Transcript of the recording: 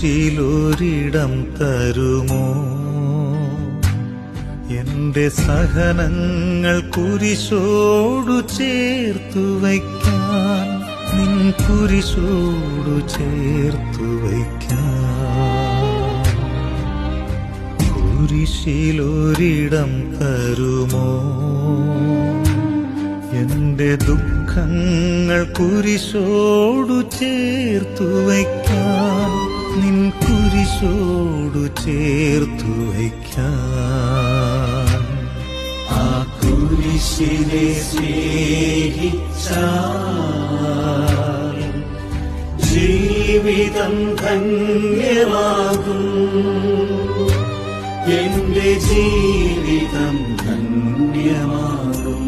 കുരിശിലൊരിടം തരുമോ? എന്റെ സഹനങ്ങൾ കുരിശോടു ചേർത്തു വയ്ക്കാൻ, നിൻ കുരിശോടു ചേർത്തു വയ്ക്കാൻ. കുരിശിലൊരിടം തരുമോ? എന്റെ ദുഃഖങ്ങൾ കുരിശോടു ചേർത്തു വയ്ക്കാൻ, നിൻ കുരിശോടു ചേർത്തു വയ്ക്കാൻ. ആ കുരിശിനെ സ്നേഹിച്ചാൽ ജീവിതം ധന്യമാകും, എന്റെ ജീവിതം ധന്യമാകും.